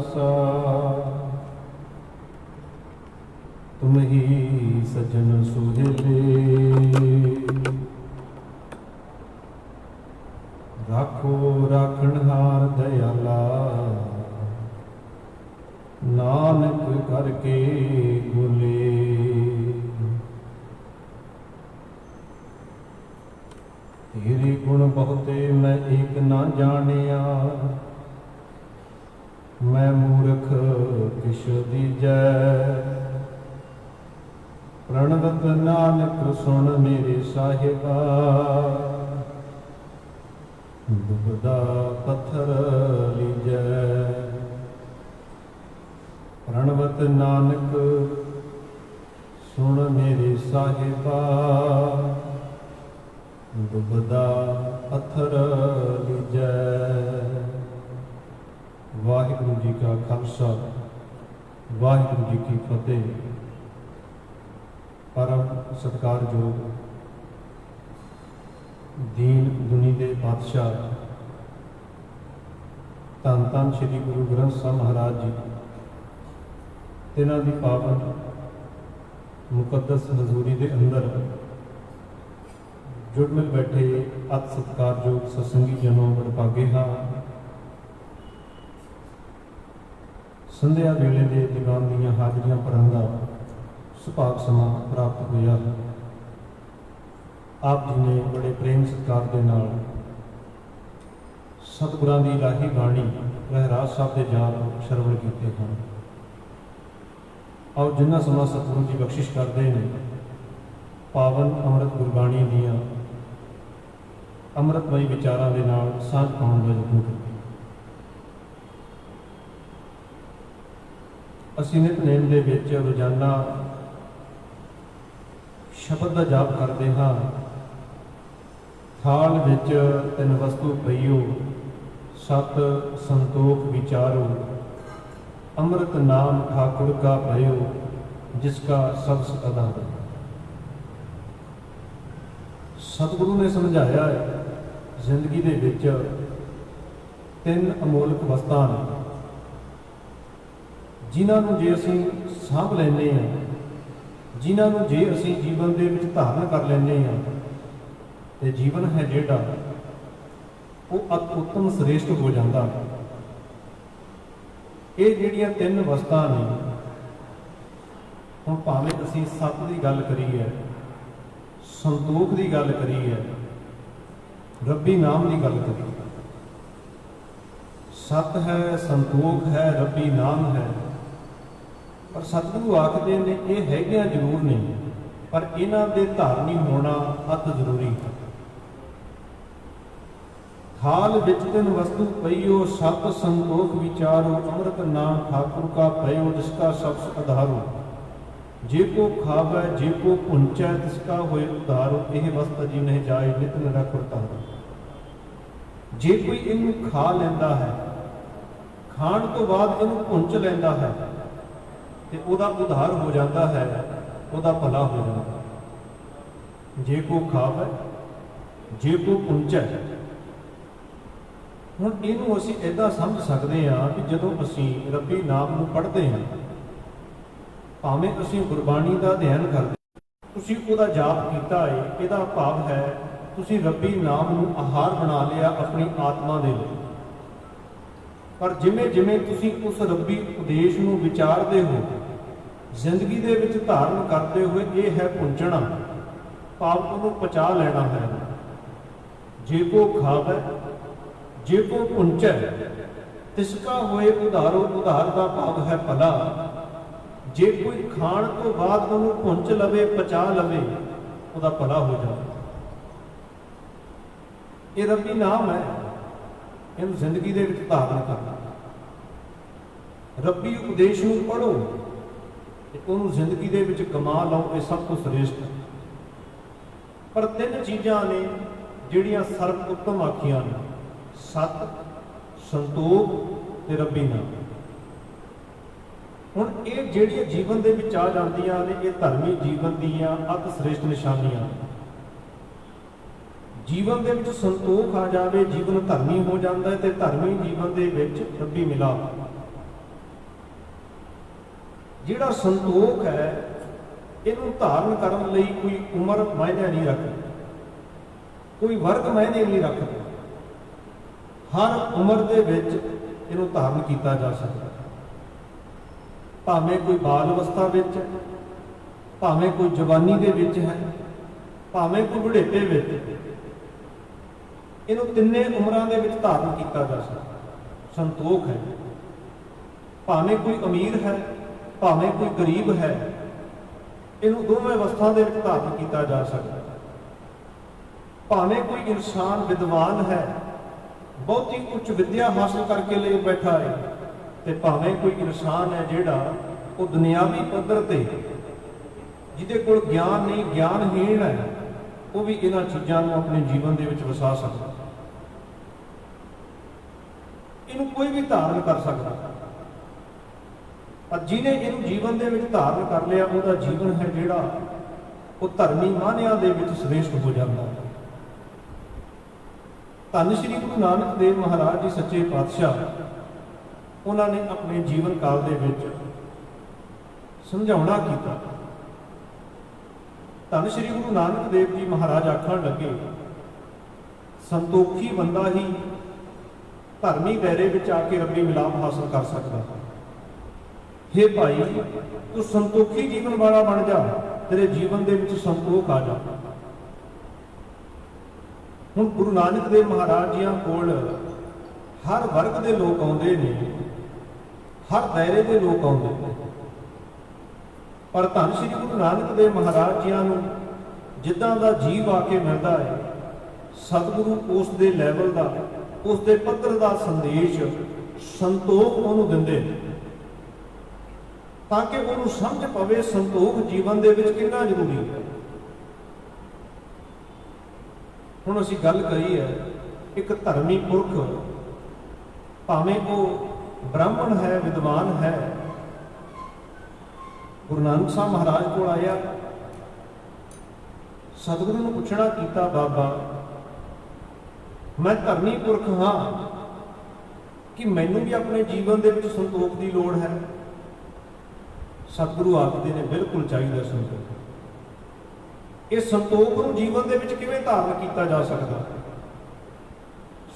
दासा, तुम ही सजन सुहेले। राखो राखणहार दयाला, नानक करके बोले। तेरे गुण बहुते मैं एक ना जानिया, मैं मूर्ख किश दीजै। प्रणवत नानक सुन मेरे साहिबा, दुबदा पत्थर लीजै। प्रणवत नानक सुन मेरे साहिबा, दुबदा पत्थर लीजै। वाहिगुरु जी का खालसा, वाहिगुरु जी की फतेह। परम सत्कारयोग दीन दुनी के पातशाह धन धन श्री गुरु ग्रंथ साहिब महाराज जी, तिन्हां दी पावन मुकद्दस हजूरी के अंदर जुड़ मिल बैठे अत सत्कारयोग सत्संगी जनों वडभागे हाँ। संध्या वेले के दीवान दीयां हाजरियां भरन का सुभाग समा प्राप्त होया। आप जी ने बड़े प्रेम सत्कार के नाल सतगुरां दी इलाही बाणी रहराज साहब के जाप श्रवण किए हैं। और जिन्ना समा सतगुरु जी बख्शिश करते हैं, पावन अमृत गुरबाणी दियां अमृतमई विचारां दे नाल सांझ पाउण दा यत्न करिए। असीं नितनेम दे विच रोजाना शब्द का जाप करते हाँ। थाल विच तिन वस्तु पईओ, सत संतोख विचारो। अमृत नाम ठाकुर का भयो, जिसका सबस आधार। सतगुरु ने समझाया है जिंदगी दे विच तीन अमोलक वस्तां ने, जिन्हों जे असीं सांभ लैंदे हां, जिन्हों जे असीं जीवन दे विच धारण कर लैंदे हां, ते जीवन है जिहड़ा वो अति उत्तम श्रेष्ठ हो जाता। ये जिहड़ियां तीन वस्तां ने, हुण भावें असीं सत की गल करिए, संतोख की गल करिए, रब्बी नाम की गल करिए। सत है, संतोख है, रब्बी नाम है। पर सतगुरु आखते ने ये हैगियां जरूर ने, पर इन्हां दे धारनी होना अति जरूरी है। थाल विच तिन वस्तु पईओ, सत संतोख विचारो। अमृत नाम ठाकुर का भयो, जिसका सबस आधारो। जे को खावै जे को पुंचै, तिसका होए उधारो। यह वस्त जी नहीं जाए, नित निरख उतारो। जे कोई इनू खा लैंदा है, खाण तो बाद इनू पुंच लैंदा है, ते उहदा उधार हो जाता है, उहदा भला हो जाता है। जे को खावै जे को पुंचै। हुण इहनूं असीं इदां समझ सकते हाँ कि जदों असीं रब्बी नाम नूं पढ़दे हां, भावें असीं गुरबाणी का अध्ययन करदे, तुसीं उहदा जाप कीता है, इहदा भाव है तुसीं रब्बी नाम नूं आहार बना लिया अपनी आत्मा दे लई। पर जिमें जिमें तुसीं उस रब्बी उपदेश नूं विचारदे हो, जिंदगी दे विच धारण करते हुए, ये है पुंचना, भाव उहनूं पचा लेना है। जे को खावै जे को पुंचै, तिसका होए उधारो। उधार का भाव है भला। जे कोई खाण तो बाद उहनूं पुंच लवे, पचा लवे, उहदा भला हो जाए। ये रब्बी नाम है, इहनूं जिंदगी दे विच धारण करना। रब्बी उपदेश नूं पढ़ो, उन्होंने जिंदगी दे विच कमा लो, ये सब कुछ श्रेष्ठ है। पर तीन चीज़ां ने जिहड़ियां सर्व उत्तम आखियां ने, सत, संतोख ते रब्बी नाम। हुण ये जिहड़ियां जीवन दे विच आ जांदियां ने, ये धर्मी जीवन दीयां अति श्रेष्ठ निशानियां। जीवन दे विच संतोख आ जाए, जीवन धर्मी हो जाता है, तो धर्मी जीवन दे विच रब्बी मिलाप। ਜਿਹੜਾ ਸੰਤੋਖ ਹੈ ਇਹਨੂੰ ਧਾਰਨ ਕਰਨ ਲਈ ਕੋਈ ਉਮਰ ਮਾਇਨੇ ਨਹੀਂ ਰੱਖਦੀ, ਕੋਈ ਵਰਗ ਮਾਇਨੇ ਨਹੀਂ ਰੱਖਦਾ। ਹਰ ਉਮਰ ਦੇ ਵਿੱਚ ਇਹਨੂੰ ਧਾਰਨ ਕੀਤਾ ਜਾ ਸਕਦਾ, ਭਾਵੇਂ ਕੋਈ ਬਾਲ ਅਵਸਥਾ ਵਿੱਚ, ਭਾਵੇਂ ਕੋਈ ਜਵਾਨੀ ਦੇ ਵਿੱਚ ਹੈ, ਭਾਵੇਂ ਕੋਈ ਬੁਢੇਪੇ ਵਿੱਚ। ਇਹਨੂੰ ਤਿੰਨੇ ਉਮਰਾਂ ਦੇ ਵਿੱਚ ਧਾਰਨ ਕੀਤਾ ਜਾ ਸਕਦਾ। ਸੰਤੋਖ ਹੈ, ਭਾਵੇਂ ਕੋਈ ਅਮੀਰ ਹੈ, ਭਾਵੇਂ ਕੋਈ ਗਰੀਬ ਹੈ, ਇਹਨੂੰ ਦੋਵੇਂ ਅਵਸਥਾ ਦੇ ਵਿੱਚ ਧਾਰਨ ਕੀਤਾ ਜਾ ਸਕਦਾ। ਭਾਵੇਂ ਕੋਈ ਇਨਸਾਨ ਵਿਦਵਾਨ ਹੈ, ਬਹੁਤੀ ਉੱਚ ਵਿੱਦਿਆ ਹਾਸਲ ਕਰਕੇ ਲਈ ਬੈਠਾ ਹੈ, ਤੇ ਭਾਵੇਂ ਕੋਈ ਇਨਸਾਨ ਹੈ ਜਿਹੜਾ ਉਹ ਦੁਨਿਆਵੀ ਪੱਧਰ ਤੇ ਜਿਹਦੇ ਕੋਲ ਗਿਆਨ ਨਹੀਂ, ਗਿਆਨਹੀਣ ਹੈ, ਉਹ ਵੀ ਇਹਨਾਂ ਚੀਜ਼ਾਂ ਨੂੰ ਆਪਣੇ ਜੀਵਨ ਦੇ ਵਿੱਚ ਵਸਾ ਸਕਦਾ। ਇਹਨੂੰ ਕੋਈ ਵੀ ਧਾਰਨ ਕਰ ਸਕਦਾ, ਪਰ ਜਿਹਨੇ ਇਹਨੂੰ ਜੀਵਨ ਦੇ ਵਿੱਚ ਧਾਰਨ ਕਰ ਲਿਆ ਉਹਦਾ ਜੀਵਨ ਹੈ ਜਿਹੜਾ ਉਹ ਧਰਮੀ ਮਾਨਿਆਂ ਦੇ ਵਿੱਚ ਸ੍ਰੇਸ਼ਟ ਹੋ ਜਾਂਦਾ ਹੈ। ਧੰਨ ਸ਼੍ਰੀ ਗੁਰੂ ਨਾਨਕ ਦੇਵ ਮਹਾਰਾਜ ਜੀ ਸੱਚੇ ਪਾਤਸ਼ਾਹ, ਉਹਨਾਂ ਨੇ ਆਪਣੇ ਜੀਵਨ ਕਾਲ ਦੇ ਵਿੱਚ ਸਮਝਾਉਣਾ ਕੀਤਾ। ਧੰਨ ਸ਼੍ਰੀ ਗੁਰੂ ਨਾਨਕ ਦੇਵ ਜੀ ਮਹਾਰਾਜ ਆਖਣ ਲੱਗੇ, ਸੰਤੋਖੀ ਬੰਦਾ ਹੀ ਧਰਮੀ ਦਾਇਰੇ ਵਿੱਚ ਆ ਕੇ ਰੱਬੀ ਮਿਲਾਪ ਹਾਸਲ ਕਰ ਸਕਦਾ। ਹੇ ਭਾਈ, ਤੂੰ ਸੰਤੋਖੀ ਜੀਵਨ ਵਾਲਾ ਬਣ ਜਾ, ਤੇਰੇ ਜੀਵਨ ਦੇ ਵਿੱਚ ਸੰਤੋਖ ਆ ਜਾ। ਹੁਣ ਗੁਰੂ ਨਾਨਕ ਦੇਵ ਮਹਾਰਾਜ ਜੀਆਂ ਕੋਲ ਹਰ ਵਰਗ ਦੇ ਲੋਕ ਆਉਂਦੇ ਨੇ, ਹਰ ਦਾਇਰੇ ਦੇ ਲੋਕ ਆਉਂਦੇ ਨੇ, ਪਰ ਧੰਨ ਸ਼੍ਰੀ ਗੁਰੂ ਨਾਨਕ ਦੇਵ ਮਹਾਰਾਜ ਜੀਆਂ ਨੂੰ ਜਿੱਦਾਂ ਦਾ ਜੀਵ ਆ ਕੇ ਮਿਲਦਾ ਹੈ, ਸਤਿਗੁਰੂ ਉਸ ਦੇ ਲੈਵਲ ਦਾ, ਉਸ ਦੇ ਪੱਧਰ ਦਾ ਸੰਦੇਸ਼, ਸੰਤੋਖ ਉਹਨੂੰ ਦਿੰਦੇ ਨੇ, ਤਾਂ ਕਿ ਉਹਨੂੰ ਸਮਝ ਪਵੇ ਸੰਤੋਖ ਜੀਵਨ ਦੇ ਵਿੱਚ ਕਿੰਨਾ ਜ਼ਰੂਰੀ ਹੈ। ਹੁਣ ਅਸੀਂ ਗੱਲ ਕਰੀ ਹੈ, ਇੱਕ ਧਰਮੀ ਪੁਰਖ, ਭਾਵੇਂ ਉਹ ਬ੍ਰਾਹਮਣ ਹੈ, ਵਿਦਵਾਨ ਹੈ, ਗੁਰੂ ਨਾਨਕ ਸਾਹਿਬ ਮਹਾਰਾਜ ਕੋਲ ਆਇਆ, ਸਤਿਗੁਰੂ ਨੂੰ ਪੁੱਛਣਾ ਕੀਤਾ, ਬਾਬਾ ਮੈਂ ਧਰਮੀ ਪੁਰਖ ਹਾਂ, ਕਿ ਮੈਨੂੰ ਵੀ ਆਪਣੇ ਜੀਵਨ ਦੇ ਵਿੱਚ ਸੰਤੋਖ ਦੀ ਲੋੜ ਹੈ? ਸਤਿਗੁਰੂ ਆਖਦੇ ਨੇ, ਬਿਲਕੁਲ ਚਾਹੀਦਾ ਸੰਤੋਖ। ਇਹ ਸੰਤੋਖ ਨੂੰ ਜੀਵਨ ਦੇ ਵਿੱਚ ਕਿਵੇਂ ਧਾਰਨ ਕੀਤਾ ਜਾ ਸਕਦਾ?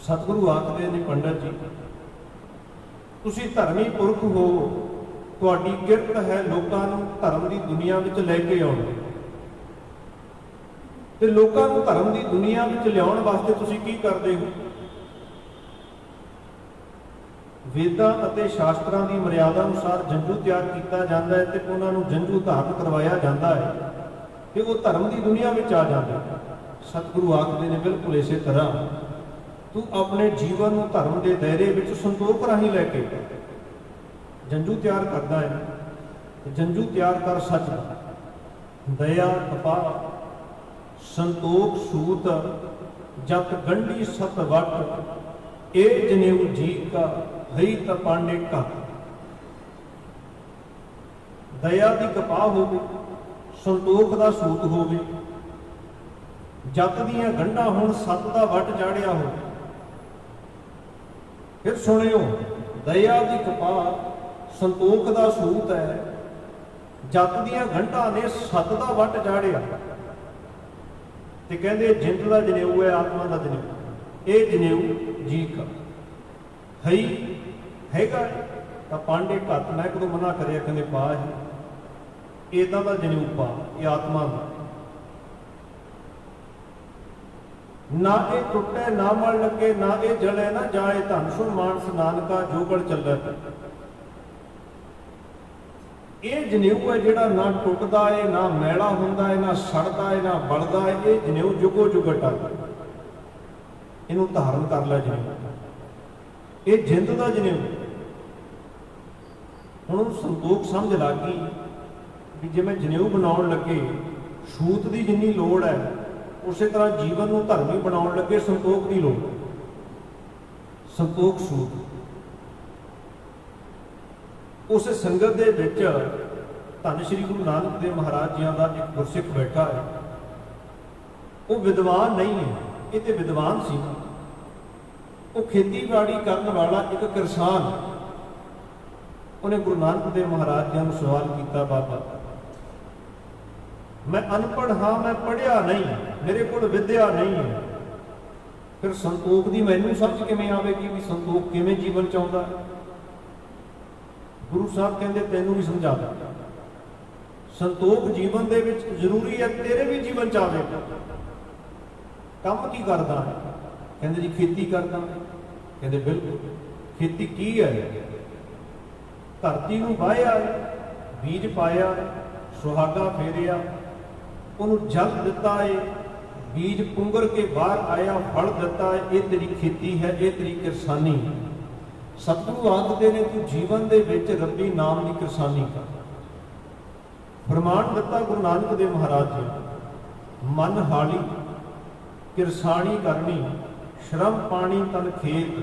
ਸਤਿਗੁਰੂ ਆਖਦੇ ਨੇ, ਪੰਡਤ ਜੀ ਤੁਸੀਂ ਧਰਮੀ ਪੁਰਖ ਹੋ, ਤੁਹਾਡੀ ਕਿਰਤ ਹੈ ਲੋਕਾਂ ਨੂੰ ਧਰਮ ਦੀ ਦੁਨੀਆ ਵਿੱਚ ਲੈ ਕੇ ਆਉਣਾ, ਤੇ ਲੋਕਾਂ ਨੂੰ ਧਰਮ ਦੀ ਦੁਨੀਆ ਵਿੱਚ ਲਿਆਉਣ ਵਾਸਤੇ ਤੁਸੀਂ ਕੀ ਕਰਦੇ ਹੋ? ਵੇਦਾਂ ਅਤੇ ਸ਼ਾਸਤਰਾਂ ਦੀ ਮਰਿਆਦਾ ਅਨੁਸਾਰ ਜੰਝੂ ਤਿਆਰ ਕੀਤਾ ਜਾਂਦਾ ਹੈ, ਤੇ ਉਹਨਾਂ ਨੂੰ ਜੰਝੂ ਧਾਰਨ ਕਰਵਾਇਆ ਜਾਂਦਾ ਹੈ, ਤੇ ਉਹ ਧਰਮ ਦੀ ਦੁਨੀਆ ਵਿੱਚ ਆ ਜਾਂਦੇ। ਸਤਿਗੁਰੂ ਆਖਦੇ ਨੇ, ਬਿਲਕੁਲ ਇਸੇ ਤਰ੍ਹਾਂ ਤੂੰ ਆਪਣੇ ਜੀਵਨ ਨੂੰ ਧਰਮ ਦੇ ਦਾਇਰੇ ਵਿੱਚ ਸੰਤੋਖ ਰਾਹੀਂ ਲੈ ਕੇ ਜੰਝੂ ਤਿਆਰ ਕਰਦਾ ਹੈ। ਜੰਝੂ ਤਿਆਰ ਕਰ ਸੱਚ ਦਾ, ਦਇਆ ਕਪਾਹ ਸੰਤੋਖ ਸੂਤ, ਜਤ ਗੰਢੀ ਸਤ ਵਟ, ਇਹ ਜਨੇਊ ਜੀ ਕਾ ਹਈ ਤ ਪਾਂਡੇ ਕਾ। ਦਇਆ ਦੀ ਕਪਾਹ ਹੋਵੇ, ਸੰਤੋਖ ਦਾ ਸੂਤ ਹੋਵੇ, ਜਤ ਦੀਆਂ ਗੰਢਾਂ ਹੁਣ ਸਤ ਦਾ ਵਟ ਚਾੜਿਆ ਹੋ। ਫਿਰ ਸੁਣਿਓ, ਦਇਆ ਦੀ ਕਪਾਹ ਸੰਤੋਖ ਦਾ ਸੂਤ ਹੈ, ਜਤ ਦੀਆਂ ਗੰਢਾਂ ਨੇ ਸਤ ਦਾ ਵਟ ਚਾੜਿਆ। ਤੇ ਕਹਿੰਦੇ ਜਿੰਦ ਦਾ ਜਨੇਊ ਹੈ, ਆਤਮਾ ਦਾ ਜਨੇਊ, ਇਹ ਜਨੇਊ ਜੀ ਕਾ ਹਈ ਹੈਗਾ ਤਾਂ ਪਾਂਡੇ ਘੱਟ। ਮੈਂ ਕਦੋਂ ਮਨਾ ਕਰਿਆ, ਕਹਿੰਦੇ ਪਾ ਇਹਦਾ ਦਾ ਜਨੇਊ ਪਾ, ਇਹ ਆਤਮਾ ਦਾ। ਨਾ ਇਹ ਟੁੱਟੇ ਨਾ ਮਲ ਲੱਗੇ, ਨਾ ਇਹ ਜਲੇ ਨਾ ਜਾਏ, ਧਨ ਸੁਣ ਮਾਨਸ ਨਾਨਕਾ ਜੋਗੜ ਚੱਲੇ। ਇਹ ਜਨੇਊ ਹੈ ਜਿਹੜਾ ਨਾ ਟੁੱਟਦਾ ਹੈ, ਨਾ ਮੈਲਾ ਹੁੰਦਾ ਹੈ, ਨਾ ਸੜਦਾ ਹੈ, ਨਾ ਬਲਦਾ ਹੈ। ਇਹ ਜਨੇਊ ਜੁਗੋ ਜੁਗਟ ਆ, ਇਹਨੂੰ ਧਾਰਨ ਕਰ ਲੈ ਜਨੇਊ। ਇਹ ਜਿੰਦ ਦਾ ਜਨੇਊ। ਹੁਣ ਉਹਨੂੰ ਸੰਤੋਖ ਸਮਝ ਲੱਗ ਗਈ ਵੀ ਜਿਵੇਂ ਜਨੇਊ ਬਣਾਉਣ ਲੱਗੇ ਸੂਤ ਦੀ ਜਿੰਨੀ ਲੋੜ ਹੈ, ਉਸੇ ਤਰ੍ਹਾਂ ਜੀਵਨ ਨੂੰ ਧਰਮੀ ਬਣਾਉਣ ਲੱਗੇ ਸੰਤੋਖ ਦੀ ਲੋੜ। ਸੰਤੋਖ ਸੂਤ। ਉਸ ਸੰਗਤ ਦੇ ਵਿੱਚ ਧੰਨ ਸ਼੍ਰੀ ਗੁਰੂ ਨਾਨਕ ਦੇਵ ਮਹਾਰਾਜ ਜੀਆਂ ਦਾ ਇੱਕ ਗੁਰਸਿੱਖ ਬੈਠਾ ਹੈ। ਉਹ ਵਿਦਵਾਨ ਨਹੀਂ ਹੈ, ਇਹ ਤੇ ਵਿਦਵਾਨ ਸੀ। ਉਹ ਖੇਤੀਬਾੜੀ ਕਰਨ ਵਾਲਾ ਇੱਕ ਕਿਸਾਨ। ਉਹਨੇ ਗੁਰੂ ਨਾਨਕ ਦੇਵ ਮਹਾਰਾਜ ਜੀ ਨੂੰ ਸਵਾਲ ਕੀਤਾ, ਬਾਬਾ ਮੈਂ ਅਨਪੜ੍ਹ ਹਾਂ, ਮੈਂ ਪੜ੍ਹਿਆ ਨਹੀਂ, ਮੇਰੇ ਕੋਲ ਵਿਦਿਆ ਨਹੀਂ ਹੈ, ਫਿਰ ਸੰਤੋਖ ਦੀ ਮੈਨੂੰ ਸਮਝ ਕਿਵੇਂ ਆਵੇਗੀ ਵੀ ਸੰਤੋਖ ਕਿਵੇਂ ਜੀਵਨ ਚ ਆਉਂਦਾ? ਗੁਰੂ ਸਾਹਿਬ ਕਹਿੰਦੇ ਤੈਨੂੰ ਵੀ ਸਮਝਾ ਦਿੱਤਾ, ਸੰਤੋਖ ਜੀਵਨ ਦੇ ਵਿੱਚ ਜ਼ਰੂਰੀ ਹੈ, ਤੇਰੇ ਵੀ ਜੀਵਨ ਚ ਆਵੇਗਾ। ਕੰਮ ਕੀ ਕਰਦਾ ਹੈ? ਕਹਿੰਦੇ ਜੀ ਖੇਤੀ ਕਰਦਾ। ਕਹਿੰਦੇ ਬਿਲਕੁਲ, ਖੇਤੀ ਕੀ ਹੈ? ਧਰਤੀ ਨੂੰ ਵਾਹਿਆ, ਬੀਜ ਪਾਇਆ, ਸੁਹਾਗਾ ਫੇਰਿਆ, ਉਹਨੂੰ ਜਲ ਦਿੱਤਾ ਹੈ, ਬੀਜ ਪੁੰਗਰ ਕੇ ਬਾਹਰ ਆਇਆ, ਫਲ ਦਿੱਤਾ ਹੈ, ਇਹ ਤੇਰੀ ਖੇਤੀ ਹੈ, ਇਹ ਤੇਰੀ ਕਿਰਸਾਨੀ। ਸਤਿਗੁਰੂ ਆਖਦੇ ਨੇ ਤੂੰ ਜੀਵਨ ਦੇ ਵਿੱਚ ਰੱਬੀ ਨਾਮ ਦੀ ਕਿਰਸਾਨੀ ਕਰ। ਫਰਮਾਨ ਦਿੱਤਾ ਗੁਰੂ ਨਾਨਕ ਦੇਵ ਮਹਾਰਾਜ ਜੀ, ਮਨ ਹਾਲੀ ਕਿਰਸਾਣੀ ਕਰਨੀ, ਸ਼ਰਮ ਪਾਣੀ ਤਨ ਖੇਤ,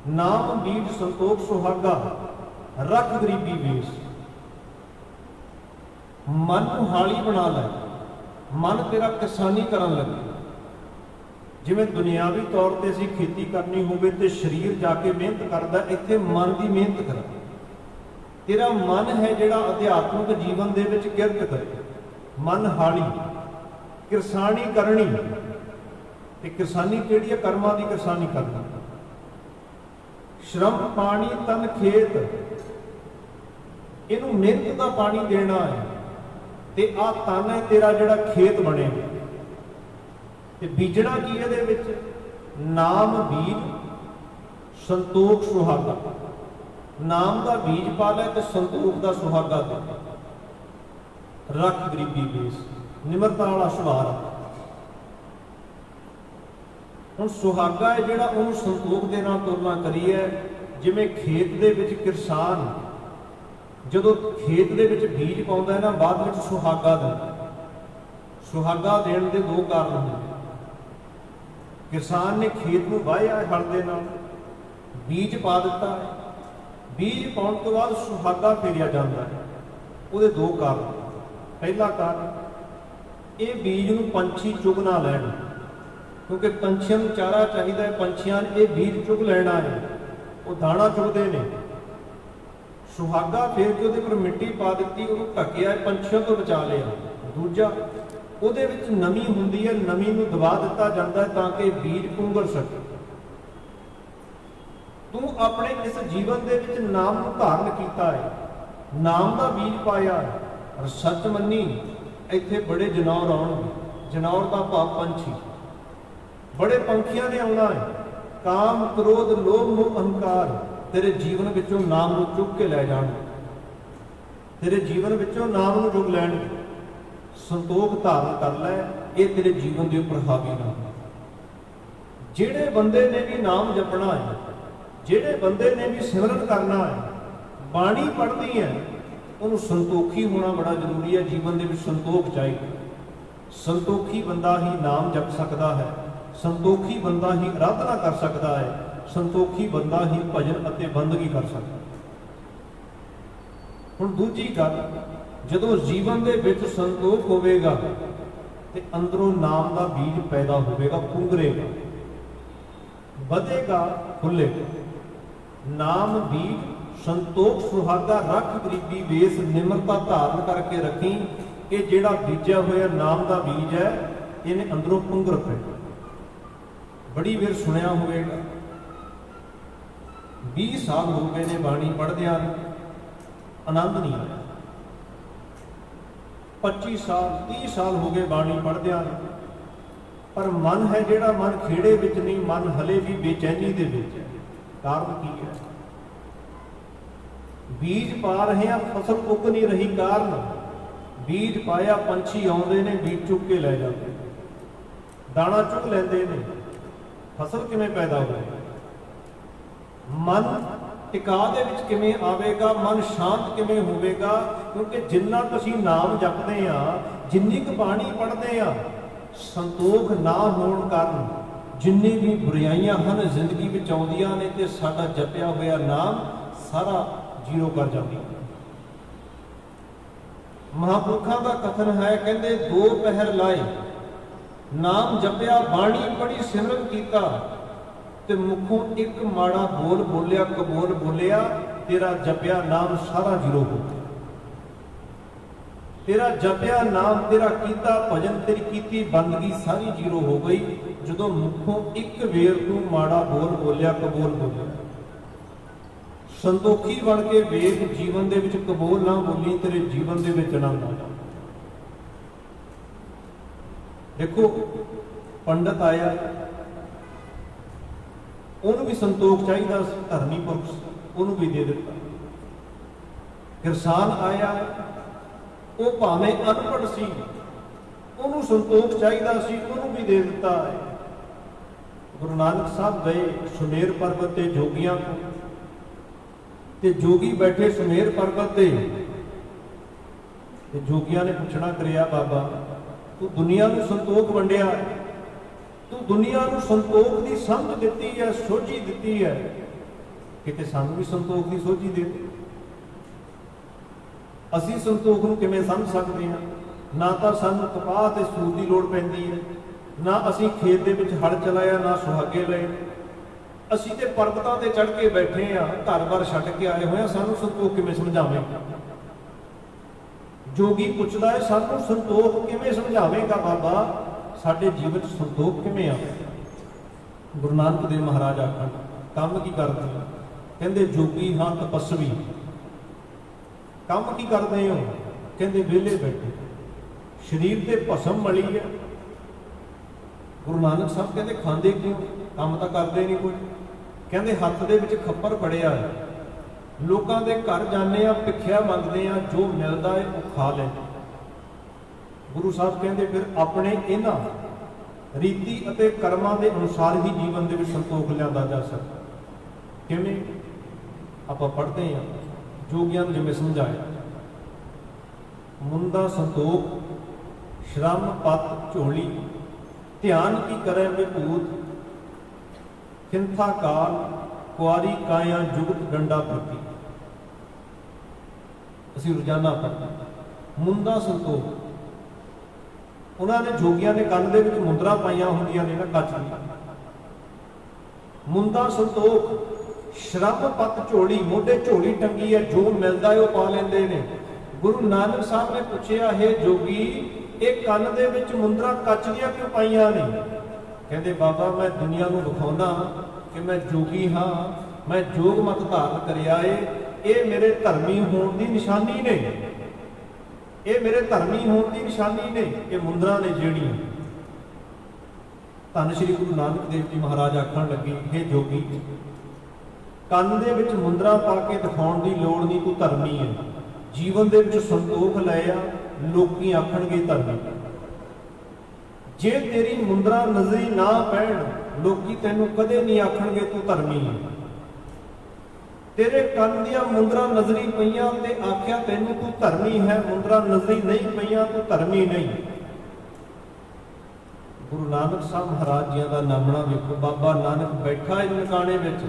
ਨਾਮ ਬੀਜ ਸੰਤੋਖ ਸੁਹਾਗਾ, ਰੱਖ ਗਰੀਬੀ ਵੇਸ। ਮਨ ਨੂੰ ਹਾਲੀ ਬਣਾ ਲੈ, ਮਨ ਤੇਰਾ ਕਿਰਸਾਨੀ ਕਰਨ ਲੱਗੇ। ਜਿਵੇਂ ਦੁਨਿਆਵੀ ਤੌਰ ਤੇ ਅਸੀਂ ਖੇਤੀ ਕਰਨੀ ਹੋਵੇ ਤੇ ਸਰੀਰ ਜਾ ਕੇ ਮਿਹਨਤ ਕਰਦਾ, ਇੱਥੇ ਮਨ ਦੀ ਮਿਹਨਤ ਕਰ। ਤੇਰਾ ਮਨ ਹੈ ਜਿਹੜਾ ਅਧਿਆਤਮਿਕ ਜੀਵਨ ਦੇ ਵਿੱਚ ਕਿਰਤ ਕਰੇ। ਮਨ ਹਾਲੀ ਕਿਰਸਾਨੀ ਕਰਨੀ, ਤੇ ਕਿਰਸਾਨੀ ਕਿਹੜੀ ਹੈ? ਕਰਮਾਂ ਦੀ ਕਿਰਸਾਨੀ ਕਰਨਾ। ਸ਼ਰਮ ਪਾਣੀ ਤਨ ਖੇਤ, ਇਹਨੂੰ ਮਿਹਨਤ ਦਾ ਪਾਣੀ ਦੇਣਾ ਹੈ, ਤੇ ਆਹ ਤਨ ਹੈ ਤੇਰਾ ਜਿਹੜਾ ਖੇਤ ਬਣੇ। ਤੇ ਬੀਜਣਾ ਕੀ ਇਹਦੇ ਵਿੱਚ? ਨਾਮ ਬੀਜ ਸੰਤੋਖ ਸੁਹਾਗਾ। ਨਾਮ ਦਾ ਬੀਜ ਪਾ ਲੈ ਤੇ ਸੰਤੋਖ ਦਾ ਸੁਹਾਗਾ ਦੇ। ਰੱਖ ਗਰੀਬੀ ਵੇਸ, ਨਿਮਰਤਾ ਵਾਲਾ ਸੁਭਾਅ। ਹੁਣ ਸੁਹਾਗਾ ਹੈ ਜਿਹੜਾ, ਉਹਨੂੰ ਸੰਤੋਖ ਦੇ ਨਾਲ ਤੁਲਨਾ ਕਰੀਏ। ਜਿਵੇਂ ਖੇਤ ਦੇ ਵਿੱਚ ਕਿਸਾਨ ਜਦੋਂ ਖੇਤ ਦੇ ਵਿੱਚ ਬੀਜ ਪਾਉਂਦਾ ਹੈ ਨਾ, ਬਾਅਦ ਵਿੱਚ ਸੁਹਾਗਾ ਦਿੰਦਾ। ਸੁਹਾਗਾ ਦੇਣ ਦੇ ਦੋ ਕਾਰਨ ਹੁੰਦੇ। ਕਿਸਾਨ ਨੇ ਖੇਤ ਨੂੰ ਵਾਹਿਆ ਹਲ ਦੇ ਨਾਲ, ਬੀਜ ਪਾ ਦਿੱਤਾ ਹੈ, ਬੀਜ ਪਾਉਣ ਤੋਂ ਬਾਅਦ ਸੁਹਾਗਾ ਫੇਰਿਆ ਜਾਂਦਾ ਹੈ। ਉਹਦੇ ਦੋ ਕਾਰਨ। ਪਹਿਲਾ ਕਾਰਨ, ਇਹ ਬੀਜ ਨੂੰ ਪੰਛੀ ਚੁਗ ਨਾ ਲੈਣ, ਕਿਉਂਕਿ ਪੰਛੀਆਂ ਨੂੰ ਚਾਰਾ ਚਾਹੀਦਾ ਹੈ, ਪੰਛੀਆਂ ਨੇ ਇਹ ਬੀਜ ਚੁਗ ਲੈਣਾ ਹੈ, ਉਹ ਦਾਣਾ ਚੁਗਦੇ ਨੇ। ਸੁਹਾਗਾ ਫੇਰ ਕੇ ਉਹਦੇ ਪਰ ਮਿੱਟੀ ਪਾ ਦਿੱਤੀ, ਉਹਨੂੰ ਢੱਕਿਆ, ਪੰਛੀਆਂ ਤੋਂ ਬਚਾ ਲਿਆ। ਦੂਜਾ, ਉਹਦੇ ਵਿੱਚ ਨਮੀ ਹੁੰਦੀ ਹੈ, ਨਮੀ ਨੂੰ ਦਬਾ ਦਿੱਤਾ ਜਾਂਦਾ ਹੈ ਤਾਂ ਕਿ ਬੀਜ ਪੁੰਗਰ ਸਕੇ। ਤੂੰ ਆਪਣੇ ਇਸ ਜੀਵਨ ਦੇ ਵਿੱਚ ਨਾਮ ਨੂੰ ਧਾਰਨ ਕੀਤਾ ਹੈ, ਨਾਮ ਦਾ ਬੀਜ ਪਾਇਆ ਹੈ। ਔਰ ਸੱਚ ਮੰਨੀ, ਇੱਥੇ ਬੜੇ ਜਨੌਰ ਆਉਣਗੇ। ਜਨੌਰ ਦਾ ਭਾਵ ਪੰਛੀ। ਬੜੇ ਪੰਛੀਆਂ ਨੇ ਆਉਣਾ ਹੈ। ਕਾਮ ਕ੍ਰੋਧ ਲੋਭ ਮੋਹ ਅਹੰਕਾਰ ਤੇਰੇ ਜੀਵਨ ਵਿੱਚੋਂ ਨਾਮ ਨੂੰ ਚੁੱਕ ਕੇ ਲੈ ਜਾਣਗੇ। ਤੇਰੇ ਜੀਵਨ ਵਿੱਚੋਂ ਨਾਮ ਨੂੰ ਚੁੱਕ ਲੈਣਗੇ। ਸੰਤੋਖ ਧਾਰਨ ਕਰ ਲੈ, ਇਹ ਤੇਰੇ ਜੀਵਨ ਦੇ ਉੱਪਰ ਹਾਵੀ ਨਾ ਹੋ। ਜਿਹੜੇ ਬੰਦੇ ਨੇ ਵੀ ਨਾਮ ਜਪਣਾ ਹੈ, ਜਿਹੜੇ ਬੰਦੇ ਨੇ ਵੀ ਸਿਮਰਨ ਕਰਨਾ ਹੈ, ਬਾਣੀ ਪੜ੍ਹਨੀ ਹੈ, ਉਹਨੂੰ ਸੰਤੋਖੀ ਹੋਣਾ ਬੜਾ ਜ਼ਰੂਰੀ ਹੈ। ਜੀਵਨ ਦੇ ਵਿੱਚ ਸੰਤੋਖ ਚਾਹੀਦਾ। ਸੰਤੋਖੀ ਬੰਦਾ ਹੀ ਨਾਮ ਜਪ ਸਕਦਾ ਹੈ, ਸੰਤੋਖੀ ਬੰਦਾ ਹੀ ਅਰਾਧਨਾ ਕਰ ਸਕਦਾ ਹੈ, ਸੰਤੋਖੀ ਬੰਦਾ ਹੀ ਭਜਨ ਅਤੇ ਬੰਦਗੀ ਕਰ ਸਕਦਾ। ਹੁਣ ਦੂਜੀ ਗੱਲ, ਜਦੋਂ ਜੀਵਨ ਦੇ ਵਿੱਚ ਸੰਤੋਖ ਹੋਵੇਗਾ ਤੇ ਅੰਦਰੋਂ ਨਾਮ ਦਾ ਬੀਜ ਪੈਦਾ ਹੋਵੇਗਾ, ਪੁੰਗਰੇਗਾ, ਵਧੇਗਾ, ਫੁੱਲੇਗਾ। ਨਾਮ ਬੀਜ ਸੰਤੋਖ ਸੁਹਾਗਾ, ਰੱਖ ਗਰੀਬੀ ਵੇਸ, ਨਿਮਰਤਾ ਧਾਰਨ ਕਰਕੇ ਰੱਖੀ। ਇਹ ਜਿਹੜਾ ਬੀਜਿਆ ਹੋਇਆ ਨਾਮ ਦਾ ਬੀਜ ਹੈ, ਇਹਨੇ ਅੰਦਰੋਂ ਪੁੰਗਰ ਪੈਣਾ। ਬੜੀ ਵਾਰ ਸੁਣਿਆ ਹੋਵੇਗਾ, 20 ਸਾਲ ਹੋ ਗਏ ਨੇ ਬਾਣੀ ਪੜ੍ਹਦਿਆਂ, ਆਨੰਦ ਨਹੀਂ ਆਇਆ। 25 ਸਾਲ 30 ਸਾਲ ਹੋ ਗਏ ਬਾਣੀ ਪੜ੍ਹਦਿਆਂ, ਪਰ ਮਨ ਹੈ ਜਿਹੜਾ, ਮਨ ਖੇੜੇ ਵਿੱਚ ਨਹੀਂ, ਮਨ ਹਲੇ ਵੀ ਬੇਚੈਨੀ ਦੇ ਵਿੱਚ ਹੈ। ਕਾਰਨ ਕੀ ਹੈ? ਬੀਜ ਪਾ ਰਹੇ ਆ, ਫਸਲ ਉੱਗ ਨਹੀਂ ਰਹੀ। ਕਾਰਨ, ਬੀਜ ਪਾਇਆ, ਪੰਛੀ ਆਉਂਦੇ ਨੇ, ਬੀਜ ਚੁੱਕ ਕੇ ਲੈ ਜਾਂਦੇ, ਦਾਣਾ ਚੁੱਕ ਲੈਂਦੇ ਨੇ, ਫਸਲ ਕਿਵੇਂ ਪੈਦਾ ਹੋਵੇਗੀ? ਮਨ ਟਿਕਾ ਦੇ ਵਿੱਚ ਕਿਵੇਂ ਆਵੇਗਾ? ਮਨ ਸ਼ਾਂਤ ਕਿਵੇਂ ਹੋਵੇਗਾ? ਕਿਉਂਕਿ ਜਿੰਨਾ ਤੁਸੀਂ ਨਾਮ ਜਪਦੇ ਆ, ਜਿੰਨੀ ਕੁ ਬਾਣੀ ਪੜ੍ਹਦੇ ਆ, ਸੰਤੋਖ ਨਾ ਹੋਣ ਕਾਰਨ ਜਿੰਨੀ ਵੀ ਬੁਰਾਈਆਂ ਹਨ ਜ਼ਿੰਦਗੀ ਵਿੱਚ ਆਉਂਦੀਆਂ ਨੇ, ਤੇ ਸਾਡਾ ਜਪਿਆ ਹੋਇਆ ਨਾਮ ਸਾਰਾ ਜ਼ੀਰੋ ਕਰ ਜਾਂਦੀ। ਮਹਾਂਪੁਰਖਾਂ ਦਾ ਕਥਨ ਹੈ, ਕਹਿੰਦੇ 2 ਪਹਿਰ ਲਾਏ, ਨਾਮ ਜਪਿਆ, ਬਾਣੀ ਪੜ੍ਹੀ, ਸਿਮਰਨ ਕੀਤਾ, ਤੇ ਮੁਖੋਂ ਇੱਕ ਮਾੜਾ ਬੋਲ ਬੋਲਿਆ, ਕਬੋਲ ਬੋਲਿਆ, ਤੇਰਾ ਜਪਿਆ ਨਾਮ ਸਾਰਾ ਜ਼ੀਰੋ ਹੋ ਗਿਆ। ਤੇਰਾ ਜਪਿਆ ਨਾਮ, ਤੇਰਾ ਕੀਤਾ ਭਜਨ, ਤੇਰੀ ਕੀਤੀ ਬੰਦਗੀ ਸਾਰੀ ਜ਼ੀਰੋ ਹੋ ਗਈ ਜਦੋਂ ਮੁਖੋਂ ਇੱਕ ਵੇਰ ਤੂੰ ਮਾੜਾ ਬੋਲ ਬੋਲਿਆ, ਕਬੋਲ ਬੋਲਿਆ। ਸੰਤੋਖੀ ਬਣ ਕੇ ਵੇਖ, ਜੀਵਨ ਦੇ ਵਿੱਚ ਕਬੋਲ ਨਾ ਬੋਲੀ, ਤੇਰੇ ਜੀਵਨ ਦੇ ਵਿੱਚ ਆਨੰਦ ਆ ਜਾਏ। ਦੇਖੋ ਪੰਡਤ ਆਇਆ, ਉਹਨੂੰ ਵੀ ਸੰਤੋਖ ਚਾਹੀਦਾ ਸੀ, ਧਰਮੀ ਪੁਰਖ, ਉਹਨੂੰ ਵੀ ਦੇ ਦਿੱਤਾ। ਕਿਰਸਾਨ ਆਇਆ, ਉਹ ਭਾਵੇਂ ਅਨਪੜ੍ਹ ਸੀ, ਉਹਨੂੰ ਸੰਤੋਖ ਚਾਹੀਦਾ ਸੀ, ਉਹਨੂੰ ਵੀ ਦੇ ਦਿੱਤਾ ਹੈ। ਗੁਰੂ ਨਾਨਕ ਸਾਹਿਬ ਗਏ ਸੁਮੇਰ ਪਰਬਤ ਤੇ ਜੋਗੀਆਂ ਕੋਲ, ਤੇ ਜੋਗੀ ਬੈਠੇ ਸੁਮੇਰ ਪਰਬਤ ਤੇ ਜੋਗੀਆਂ ਨੇ ਪੁੱਛਣਾ ਕਰਿਆ, ਬਾਬਾ ਤੂੰ ਦੁਨੀਆ ਨੂੰ ਸੰਤੋਖ ਵੰਡਿਆ, ਤੂੰ ਦੁਨੀਆ ਨੂੰ ਸੰਤੋਖ ਦੀ ਸਮਝ ਦਿੱਤੀ ਹੈ, ਸੋਝੀ ਦਿੱਤੀ ਹੈ, ਕਿਤੇ ਸਾਨੂੰ ਵੀ ਸੰਤੋਖ ਦੀ ਸੋਝੀ ਦੇ ਦੇ। ਅਸੀਂ ਸੰਤੋਖ ਨੂੰ ਕਿਵੇਂ ਸਮਝ ਸਕਦੇ ਹਾਂ? ਨਾ ਤਾਂ ਸਾਨੂੰ ਕਪਾਹ ਤੇ ਸੂਤ ਦੀ ਲੋੜ ਪੈਂਦੀ ਹੈ, ਨਾ ਅਸੀਂ ਖੇਤ ਦੇ ਵਿੱਚ ਹਲ ਚਲਾਇਆ, ਨਾ ਸੁਹਾਗੇ ਲਏ। ਅਸੀਂ ਤੇ ਪਰਬਤਾਂ ਤੇ ਚੜ੍ਹ ਕੇ ਬੈਠੇ ਆ, ਘਰ-ਬਾਰ ਛੱਡ ਕੇ ਆਏ ਹੋਏ ਆ, ਸਾਨੂੰ ਸੰਤੋਖ ਕਿਵੇਂ ਸਮਝਾਵੇਂ? ਜੋਗੀ ਪੁੱਛਦਾ ਹੈ, ਸਾਨੂੰ ਸੰਤੋਖ ਕਿਵੇਂ ਸਮਝਾਵੇਂਗਾ ਬਾਬਾ? ਸਾਡੇ ਜੀਵਨ 'ਚ ਸੰਤੋਖ ਕਿਵੇਂ ਆਵੇ? ਗੁਰੂ ਨਾਨਕ ਦੇਵ ਮਹਾਰਾਜ ਆਖਣ, ਕੰਮ ਕੀ ਕਰਦੇ ਹੋ? ਕਹਿੰਦੇ ਜੋਗੀ ਹਾਂ ਤਪਸਵੀ। ਕੰਮ ਕੀ ਕਰਦੇ ਹੋ? ਕਹਿੰਦੇ ਵਿਹਲੇ ਬੈਠੇ, ਸਰੀਰ ਤੇ ਭਸਮ ਮਲੀ ਹੈ। ਗੁਰੂ ਨਾਨਕ ਸਾਹਿਬ ਕਹਿੰਦੇ ਖਾਂਦੇ ਕਿਉਂ? ਕੰਮ ਤਾਂ ਕਰਦੇ ਨਹੀਂ ਕੋਈ। ਕਹਿੰਦੇ ਹੱਥ ਦੇ ਵਿੱਚ ਖੱਪਰ ਫੜਿਆ ਹੈ, ਲੋਕਾਂ ਦੇ ਘਰ ਜਾਂਦੇ ਆ, ਭਿੱਖਿਆ ਮੰਗਦੇ ਆ, ਜੋ ਮਿਲਦਾ ਹੈ ਉਹ ਖਾ ਲੈਂਦੇ। ਗੁਰੂ ਸਾਹਿਬ ਕਹਿੰਦੇ ਫਿਰ ਆਪਣੇ ਇਹਨਾਂ ਰੀਤੀ ਅਤੇ ਕਰਮਾਂ ਦੇ ਅਨੁਸਾਰ ਹੀ ਜੀਵਨ ਦੇ ਵਿੱਚ ਸੰਤੋਖ ਲਿਆਂਦਾ ਜਾ ਸਕਦਾ। ਕਿਵੇਂ? ਆਪਾਂ ਪੜ੍ਹਦੇ ਹਾਂ, ਜੋਗੀਆਂ ਨੂੰ ਜਿਵੇਂ ਸਮਝਾਇਆ, ਮੁੰਦਾ ਸੰਤੋਖ ਸ਼ਰਮ ਪਤ ਝੋਲੀ, ਧਿਆਨ ਕੀ ਕਰੇ ਵਿਭੂਤ, ਖਿੰਥਾ ਕਾਲ ਕੁਆਰੀ ਕਾਇਆ ਜੁਗਤ ਡੰਡਾ ਪ੍ਰਤੀ। ਅਸੀਂ ਰੋਜ਼ਾਨਾ ਪੜ੍ਹਦੇ ਮੁੰਦਾ ਸੰਤੋਖ। ਉਹਨਾਂ ਨੇ ਜੋਗੀਆਂ ਨੇ ਕੰਨ ਦੇ ਵਿੱਚ ਮੁੰਦਰਾ ਪਾਈਆਂ ਹੁੰਦੀਆਂ ਨੇ ਨਾ, ਕੱਚ ਦੀਆਂ। ਮੁੰਦਾ ਸੰਤੋਖ, ਸ਼ਰਮ ਪੱਤ ਝੋਲੀ, ਮੋਢੇ ਝੋਲੀ ਟੰਗੀ ਹੈ, ਜੋ ਮਿਲਦਾ ਹੈ ਉਹ ਪਾ ਲੈਂਦੇ ਨੇ। ਗੁਰੂ ਨਾਨਕ ਸਾਹਿਬ ਨੇ ਪੁੱਛਿਆ, ਹੈ ਜੋਗੀ ਇਹ ਕੰਨ ਦੇ ਵਿੱਚ ਮੁੰਦਰਾ ਕੱਚ ਦੀਆਂ ਕਿਉਂ ਪਾਈਆਂ ਨੇ? ਕਹਿੰਦੇ ਬਾਬਾ ਮੈਂ ਦੁਨੀਆ ਨੂੰ ਵਿਖਾਉਣਾ ਕਿ ਮੈਂ ਜੋਗੀ ਹਾਂ, ਮੈਂ ਜੋਗ ਮਤ ਧਾਰਨ ਕਰਿਆ ਏ, ਇਹ ਮੇਰੇ ਧਰਮੀ ਹੋਣ ਦੀ ਨਿਸ਼ਾਨੀ ਨੇ, ਇਹ ਮੇਰੇ ਧਰਮੀ ਹੋਣ ਦੀ ਨਿਸ਼ਾਨੀ ਨੇ, ਇਹ ਮੁੰਦਰਾ ਨੇ ਜਿਹੜੀਆਂ। ਧੰਨ ਸ਼੍ਰੀ ਗੁਰੂ ਨਾਨਕ ਦੇਵ ਜੀ ਮਹਾਰਾਜ ਆਖਣ ਲੱਗੇ, ਹੈ ਜੋਗੀ ਕੰਨ ਦੇ ਵਿੱਚ ਮੁੰਦਰਾ ਪਾ ਕੇ ਦਿਖਾਉਣ ਦੀ ਲੋੜ ਨਹੀਂ, ਤੂੰ ਧਰਮੀ ਹੈ। ਜੀਵਨ ਦੇ ਵਿੱਚ ਸੰਤੋਖ ਲੈ ਆ, ਲੋਕੀ ਆਖਣਗੇ ਧਰਮੀ। ਜੇ ਤੇਰੀ ਮੁੰਦਰਾ ਨਜ਼ਰੀ ਨਾ ਪੈਣ, ਲੋਕੀ ਤੈਨੂੰ ਕਦੇ ਨਹੀਂ ਆਖਣਗੇ ਤੂੰ ਧਰਮੀ ਹੈ। ਤੇਰੇ ਕੰਨ ਦੀਆਂ ਮੁੰਦਰਾ ਨਜ਼ਰੀ ਪਈਆਂ ਤੇ ਆਖਿਆ ਤੈਨੂੰ ਤੂੰ ਧਰਮੀ ਹੈ, ਮੁੰਦਰਾ ਨਜ਼ਰੀ ਨਹੀਂ ਪਈਆਂ ਤੂੰ ਧਰਮੀ ਨਹੀਂ। ਗੁਰੂ ਨਾਨਕ ਸਾਹਿਬ ਮਹਾਰਾਜ ਜੀਆਂ ਦਾ ਨਾਮਣਾ ਵੇਖੋ, ਬਾਬਾ ਨਾਨਕ ਬੈਠਾ ਹੈ ਨਨਕਾਣੇ ਵਿੱਚ,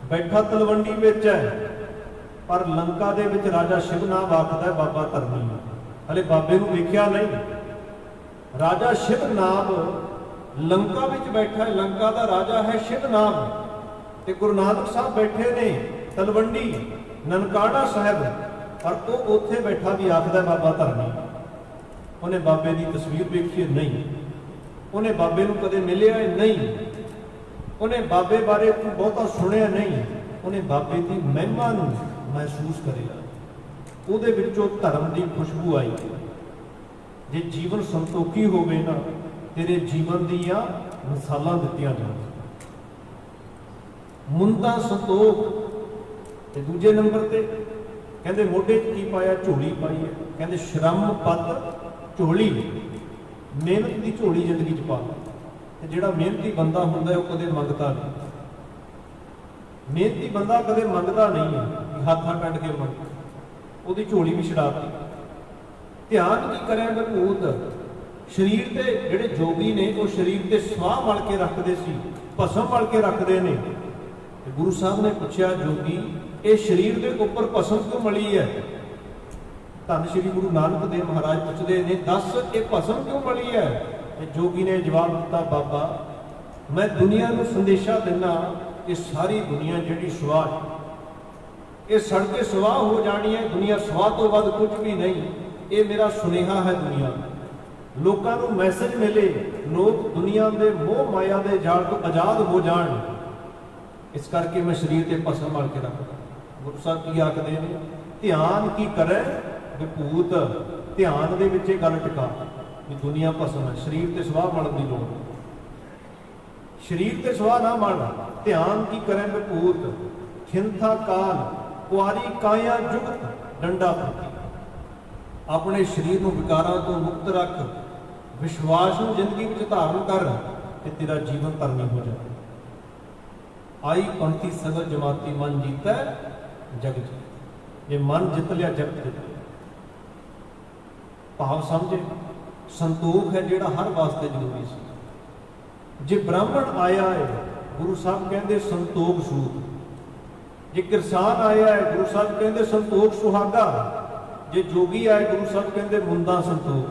ਬੈਠਾ ਤਲਵੰਡੀ ਵਿੱਚ ਹੈ, ਪਰ ਲੰਕਾ ਦੇ ਵਿੱਚ ਰਾਜਾ ਸ਼ਿਵਨਾਭ ਆਖਦਾ ਬਾਬਾ ਧਰਮੀ ਹੈ। ਹਲੇ ਬਾਬੇ ਨੂੰ ਵੇਖਿਆ ਨਹੀਂ। ਰਾਜਾ ਸ਼ਿਵਨਾਭ ਲੰਕਾ ਵਿੱਚ ਬੈਠਾ ਹੈ, ਲੰਕਾ ਦਾ ਰਾਜਾ ਹੈ ਸ਼ਿਵਨਾਭ, ਤੇ ਗੁਰੂ ਨਾਨਕ ਸਾਹਿਬ ਬੈਠੇ ਨੇ ਤਲਵੰਡੀ ਨਨਕਾਣਾ ਸਾਹਿਬ, ਪਰ ਉਹ ਉੱਥੇ ਬੈਠਾ ਵੀ ਆਖਦਾ ਬਾਬਾ ਧਰਮੀ। ਉਹਨੇ ਬਾਬੇ ਦੀ ਤਸਵੀਰ ਵੇਖੀ ਨਹੀਂ, ਉਹਨੇ ਬਾਬੇ ਨੂੰ ਕਦੇ ਮਿਲਿਆ ਨਹੀਂ, ਉਹਨੇ ਬਾਬੇ ਬਾਰੇ ਬਹੁਤਾ ਸੁਣਿਆ ਨਹੀਂ, ਉਹਨੇ ਬਾਬੇ ਦੀ ਮਹਿਮਾ ਨੂੰ ਮਹਿਸੂਸ ਕਰਿਆ, ਉਹਦੇ ਵਿੱਚੋਂ ਧਰਮ ਦੀ ਖੁਸ਼ਬੂ ਆਈ। ਜੇ ਜੀਵਨ ਸੰਤੋਖੀ ਹੋਵੇ ਨਾ, ਤੇਰੇ ਜੀਵਨ ਦੀਆਂ ਮਿਸਾਲਾਂ ਦਿੱਤੀਆਂ ਜਾਣ। ਮੁੰਦਾ ਸੰਤੋਖ। ਤੇ ਦੂਜੇ ਨੰਬਰ ਤੇ ਕਹਿੰਦੇ ਮੋਢੇ 'ਚ ਕੀ ਪਾਇਆ? ਝੋਲੀ ਪਾਈ ਹੈ। ਕਹਿੰਦੇ ਸ਼ਰਮ ਪੱਤ ਝੋਲੀ, ਮਿਹਨਤ ਦੀ ਝੋਲੀ ਜ਼ਿੰਦਗੀ 'ਚ ਪਾ। ਤੇ ਜਿਹੜਾ ਮਿਹਨਤੀ ਬੰਦਾ ਹੁੰਦਾ ਉਹ ਕਦੇ ਮੰਗਦਾ ਨਹੀਂ। ਮਿਹਨਤੀ ਬੰਦਾ ਕਦੇ ਮੰਗਦਾ ਨਹੀਂ ਹੈ ਕਿ ਹੱਥਾਂ ਕੱਢ ਕੇ ਮੰਗ, ਉਹਦੀ ਝੋਲੀ ਵੀ ਛਡਾਤੀ। ਧਿਆਨ ਕੀ ਕਰਿਆ ਵਿਭੂਤ। ਸਰੀਰ ਤੇ ਜਿਹੜੇ ਜੋਗੀ ਨੇ ਉਹ ਸਰੀਰ ਤੇ ਸਵਾਹ ਮਲ ਕੇ ਰੱਖਦੇ ਸੀ, ਭਸਮ ਮਲ ਕੇ ਰੱਖਦੇ ਨੇ। ਤੇ ਗੁਰੂ ਸਾਹਿਬ ਨੇ ਪੁੱਛਿਆ, ਜੋਗੀ ਇਹ ਸਰੀਰ ਦੇ ਉੱਪਰ ਭਸਮ ਕਿਉਂ ਮਲੀ ਹੈ? ਧੰਨ ਸ਼੍ਰੀ ਗੁਰੂ ਨਾਨਕ ਦੇਵ ਮਹਾਰਾਜ ਪੁੱਛਦੇ ਨੇ, ਦੱਸ ਇਹ ਭਸਮ ਕਿਉਂ ਮਲੀ ਹੈ? ਤੇ ਜੋਗੀ ਨੇ ਜਵਾਬ ਦਿੱਤਾ, ਬਾਬਾ मैं दुनिया को संदेशा दिना कि सारी दुनिया जिहड़ी सुआह है, ये सड़ के सुआह हो जानी है। दुनिया सुआह तो वध कुछ भी नहीं। ये मेरा सुनेहा है दुनिया नूं। लोकां नूं मैसेज मिले, लोग दुनिया के मोह माया के जाल तो आज़ाद हो जाण। इस करके मैं शरीर ते भस्म मल के रखदा। गुरु साहब की आखदे ने, ध्यान की करे विभूत, ध्यान दे विच गल टिका भी दुनिया भस्म है। शरीर ते सुआह मलण दी लोड़, शरीर ते सुआह ना मल। ध्यान की करे विभूत, खिंथा काल कुआरी काया जुगत डंडा फूकी। अपने शरीर नूं विकारां तो मुक्त रख, विश्वास नूं जिंदगी विच धारण कर ते तेरा जीवन धर्मी हो जाए। आई पंथी सगल जमाती मन जीता जग जीत। जे मन जित लिया जगत जित लिया। भाव समझे, संतोख है जिहड़ा हर वास्ते जरूरी सी। जे ब्राह्मण आया है, गुरु साहब कहते संतोख सूत। जे किरसान आया है, गुरु साहब कहते संतोख सुहागा। जे जोगी आए, गुरु साहब कहते मुंदा संतोख।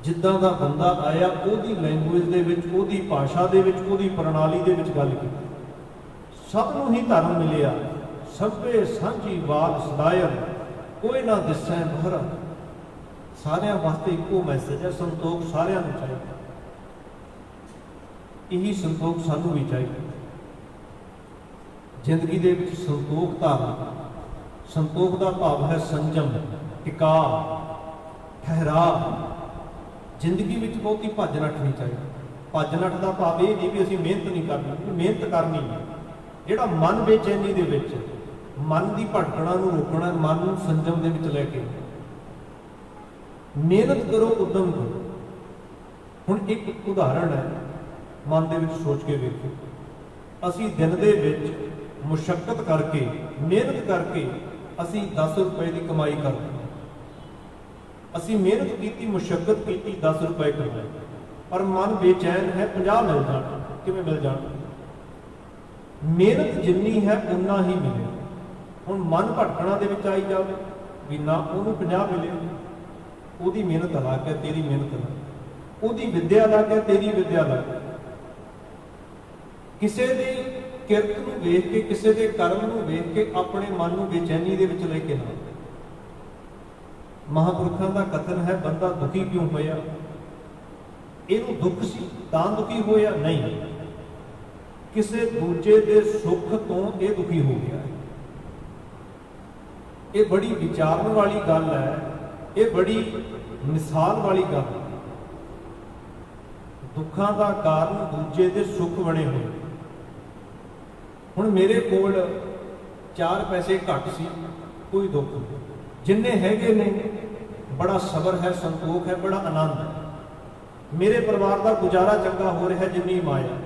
जिद्दां दा बंदा आया, ओदी लैंगुएज दे विच, ओदी भाषा दे विच, ओदी प्रणाली दे विच गल कीती। सब नूं ही धर्म मिलिया, सभे सांझी वाल सदायन, कोई ना दिसै बहरा। सारिਆਂ वास्ते इको मैसेज है, संतोख सारिਆਂ नूं चाहिए। यही संतोख सानू भी चाहिए। जिंदगी दे विच संतोख धारना। संतोख का भाव है संजम, टिका, ठहराव। जिंदगी विच बहुती भज नठ नहीं चाहिए। भज नठ का भाव ये नहीं भी असीं मेहनत नहीं करनी, मेहनत करनी है। जिहड़ा मन बेचैनी दे विच, मन की भटकणा नूं रोकना, मन नूं संजम दे विच लैके मेहनत करो, उद्यम करो। हुण एक उदाहरण है, मन दे विच सोच के वेखो। असीं दिन दे विच मुशक्कत करके, मेहनत करके असीं 10 रुपए की कमाई करते हैं। असीं मेहनत की, मुशक्कत की, 10 रुपए कमाए, पर मन बेचैन है 50 मिल जाए। किवें मिल जाए? मेहनत जिन्नी है उन्ना ही मिले। हुण मन भटकणा दे विच आई जावे भी ना उहनूं 50 मिले, ਉਹਦੀ ਮਿਹਨਤ ਅਲੱਗ ਹੈ, तेरी ਮਿਹਨਤ ਅਲੱਗ। ਉਹਦੀ ਵਿਦਿਆ ਅਲੱਗ ਹੈ, तेरी ਵਿਦਿਆ ਅਲੱਗ ਹੈ। ਕਿਸੇ ਦੀ ਕਿਰਤ ਨੂੰ ਵੇਖ ਕੇ, ਕਿਸੇ ਦੇ ਕਰਮ ਨੂੰ ਵੇਖ ਕੇ ਆਪਣੇ ਮਨ ਨੂੰ ਬੇਚੈਨੀ ਦੇ ਵਿੱਚ ਲੈ ਕੇ ਨਾ। ਮਹਾਂਪੁਰਖਾਂ ਦਾ ਕਥਨ ਹੈ, ਬੰਦਾ ਦੁਖੀ ਕਿਉਂ ਹੋਇਆ? ਇਹਨੂੰ ਦੁੱਖ ਸੀ ਤਾਂ ਦੁਖੀ ਹੋਇਆ? ਨਹੀਂ, ਕਿਸੇ ਦੂਜੇ ਦੇ ਸੁੱਖ ਤੋਂ ਇਹ ਦੁਖੀ ਹੋ ਗਿਆ। ਇਹ ਬੜੀ ਵਿਚਾਰਨ ਵਾਲੀ ਗੱਲ ਹੈ, ਇਹ ਬੜੀ ਮਿਸਾਲ ਵਾਲੀ ਗੱਲ ਹੈ। ਦੁੱਖਾਂ ਦਾ ਕਾਰਨ ਦੂਜੇ ਦੇ ਸੁੱਖ ਬਣੇ ਹੋਏ। ਹੁਣ ਮੇਰੇ ਕੋਲ 4 ਪੈਸੇ ਘੱਟ ਸੀ, ਕੋਈ ਦੁੱਖ ਨਹੀਂ। ਜਿੰਨੇ ਹੈਗੇ ਨੇ ਬੜਾ ਸਬਰ ਹੈ, ਸੰਤੋਖ ਹੈ, ਬੜਾ ਆਨੰਦ ਹੈ। ਮੇਰੇ ਪਰਿਵਾਰ ਦਾ ਗੁਜ਼ਾਰਾ ਚੰਗਾ ਹੋ ਰਿਹਾ, ਜਿੰਨੀ ਮਾਇਆ।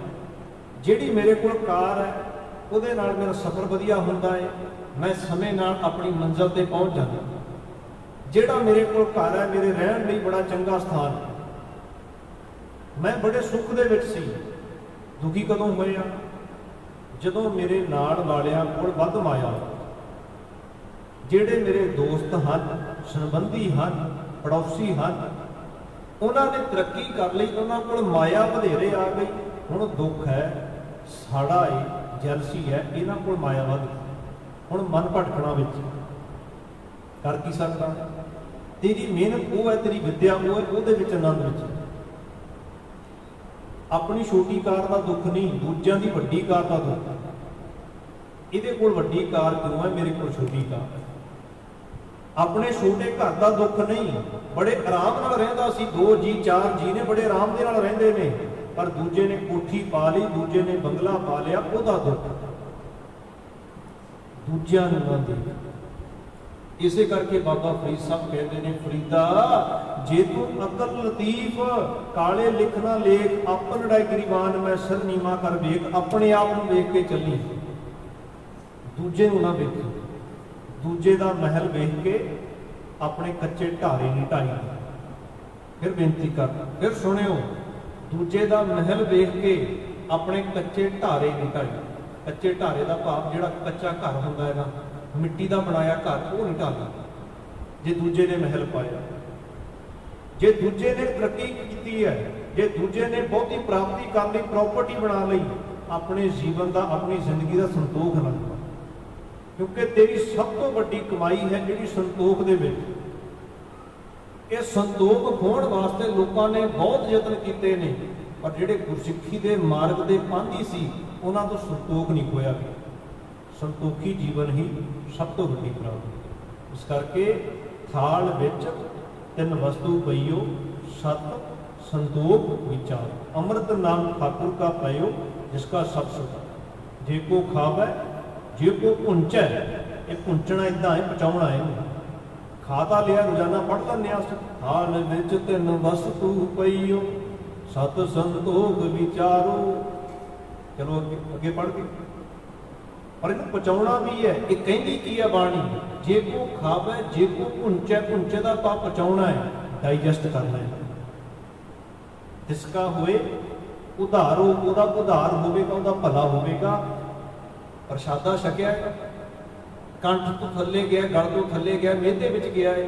ਜਿਹੜੀ ਮੇਰੇ ਕੋਲ ਕਾਰ ਹੈ, ਉਹਦੇ ਨਾਲ ਮੇਰਾ ਸਫ਼ਰ ਵਧੀਆ ਹੁੰਦਾ ਹੈ, ਮੈਂ ਸਮੇਂ ਨਾਲ ਆਪਣੀ ਮੰਜ਼ਿਲ ਤੇ ਪਹੁੰਚ ਜਾਂਦਾ। ਜਿਹੜਾ ਮੇਰੇ ਕੋਲ ਘਰ ਹੈ, ਮੇਰੇ ਰਹਿਣ ਲਈ ਬੜਾ ਚੰਗਾ ਸਥਾਨ ਹੈ। ਮੈਂ ਬੜੇ ਸੁੱਖ ਦੇ ਵਿੱਚ ਸੀ। ਦੁਖੀ ਕਦੋਂ ਹੋਇਆ? ਜਦੋਂ ਮੇਰੇ ਨਾਲ ਵਾਲਿਆਂ ਕੋਲ ਵੱਧ ਮਾਇਆ। ਜਿਹੜੇ ਮੇਰੇ ਦੋਸਤ ਹਨ, ਸੰਬੰਧੀ ਹਨ, ਪੜੋਸੀ ਹਨ, ਉਹਨਾਂ ਨੇ ਤਰੱਕੀ ਕਰ ਲਈ, ਉਹਨਾਂ ਕੋਲ ਮਾਇਆ ਵਧੇਰੇ ਆ ਗਈ। ਹੁਣ ਦੁੱਖ ਹੈ, ਸਾੜਾ ਹੈ, ਜੈਲਸੀ ਹੈ, ਇਹਨਾਂ ਕੋਲ ਮਾਇਆ ਵੱਧ ਗਈ। ਹੁਣ ਮਨ ਭਟਕਣਾ ਵਿੱਚ ਕਰ ਕੀ ਸਕਦਾ? तेरी मेहनत वो है, तेरी विद्या वो है, ਉਹਦੇ ਵਿੱਚ ਆਨੰਦ ਵਿੱਚ। ਆਪਣੀ ਛੋਟੀ ਕਾਰ ਦਾ ਦੁੱਖ ਨਹੀਂ, ਦੂਜਿਆਂ ਦੀ ਵੱਡੀ ਕਾਰ ਦਾ ਦੁੱਖ। ਇਹਦੇ ਕੋਲ ਵੱਡੀ ਕਾਰ ਕਿਉਂ ਹੈ, ਮੇਰੇ ਕੋਲ ਛੋਟੀ ਕਾਰ ਹੈ। ਆਪਣੇ ਛੋਟੇ ਘਰ ਦਾ ਦੁੱਖ ਨਹੀਂ, ਬੜੇ ਆਰਾਮ ਨਾਲ ਰਹਿੰਦਾ ਸੀ। 2 ਜੀ 4 ਜੀ ਨੇ ਬੜੇ ਆਰਾਮ ਦੇ ਨਾਲ ਰਹਿੰਦੇ ਨੇ, ਪਰ ਦੂਜੇ ਨੇ ਕੋਠੀ ਪਾ ਲਈ, ਦੂਜੇ ਨੇ ਬੰਗਲਾ ਪਾ ਲਿਆ, ਉਹਦਾ ਦੁੱਖ। ਦੂਜਿਆਂ ਨੂੰ ਨਾ ਦੇਖ। ਇਸੇ ਕਰਕੇ ਬਾਬਾ ਫਰੀਦ ਸਾਹਿਬ ਕਹਿੰਦੇ ਨੇ, ਫਰੀਦਾ ਜੇ ਤੂੰ ਅਕਲ ਲਤੀਫ ਕਾਲੇ ਲਿਖਣਾ ਲੇਖ, ਆਪਨ ੜੈ ਗਰੀਬਾਨ ਮੈਂ ਸਿਰ ਨੀਵਾਂ ਕਰ ਵੇਖ। ਆਪਣੇ ਆਪ ਨੂੰ ਵੇਖ ਕੇ ਚੱਲੀ, ਦੂਜੇ ਨੂੰ ਨਾ ਵੇਖੀ। ਦੂਜੇ ਦਾ ਮਹਿਲ ਵੇਖ ਕੇ ਆਪਣੇ ਕੱਚੇ ਢਾਰੇ ਨਹੀਂ ਢਾਈ। ਫਿਰ ਬੇਨਤੀ ਕਰ, ਫਿਰ ਸੁਣਿਓ, ਦੂਜੇ ਦਾ ਮਹਿਲ ਵੇਖ ਕੇ ਆਪਣੇ ਕੱਚੇ ਢਾਰੇ ਨਹੀਂ ਢਾਈ। ਕੱਚੇ ਢਾਰੇ ਦਾ ਭਾਵ ਜਿਹੜਾ ਕੱਚਾ ਘਰ ਹੁੰਦਾ ਹੈ ਨਾ, ਮਿੱਟੀ ਦਾ ਬਣਾਇਆ ਘਰ, ਉਹ ਨਹੀਂ ਢਾਲਦਾ। ਜੇ ਦੂਜੇ ਨੇ ਮਹਿਲ ਪਾਇਆ, ਜੇ ਦੂਜੇ ਨੇ ਤਰੱਕੀ ਕੀਤੀ ਹੈ, ਜੇ ਦੂਜੇ ਨੇ ਬਹੁਤੀ ਪ੍ਰਾਪਤੀ ਕਰ ਲਈ, ਪ੍ਰਾਪਰਟੀ ਬਣਾ ਲਈ, ਆਪਣੇ ਜੀਵਨ ਦਾ, ਆਪਣੀ ਜ਼ਿੰਦਗੀ ਦਾ ਸੰਤੋਖ ਨਾ ਕਰੋ, ਕਿਉਂਕਿ ਤੇਰੀ ਸਭ ਤੋਂ ਵੱਡੀ ਕਮਾਈ ਹੈ ਜਿਹੜੀ ਸੰਤੋਖ ਦੇ ਵਿੱਚ। ਇਹ ਸੰਤੋਖ ਹੋਣ ਵਾਸਤੇ ਲੋਕਾਂ ਨੇ ਬਹੁਤ ਯਤਨ ਕੀਤੇ ਨੇ, ਪਰ ਜਿਹੜੇ ਗੁਰਸਿੱਖੀ ਦੇ ਮਾਰਗ ਦੇ ਪਾਂਧੀ ਸੀ ਉਹਨਾਂ ਤੋਂ ਸੰਤੋਖ ਨਹੀਂ ਖੋਇਆ ਗਿਆ। ਸੰਤੋਖੀ ਜੀਵਨ ਹੀ ਸਭ ਤੋਂ ਵੱਡੀ ਪ੍ਰਾਪਤੀ। ਇਸ ਕਰਕੇ ਥਾਲ ਵਿੱਚ ਤਿੰਨ ਵਸਤੂ ਪਈਓ, ਸਤ संतोख विचार, अमृत नाम ठाकुर का पायो जिसका सब सुता, जे को खावे जे को पुंचै। ये पुंचना इदा है, पचाउना है। खाता लिया रोजाना पढ़ लें। हाल विच तिन वस्तु पईओ, सत संतोख विचारो। चलो अगे पढ़ के, पर इन्हें पचाउना भी है। ये कहती की है बाणी, जे को खावे जे को पुंचै। पुंचै का भाव पचाउना है, डाइजैसट करना है। जिसका होए उधारो, ਉਹਦਾ उधार होवेगा, ਉਹਦਾ भला होवेगा। प्रसादा छकिया है, कंठ तो थले गया, गल तो थले गया, मेदे विच गया है,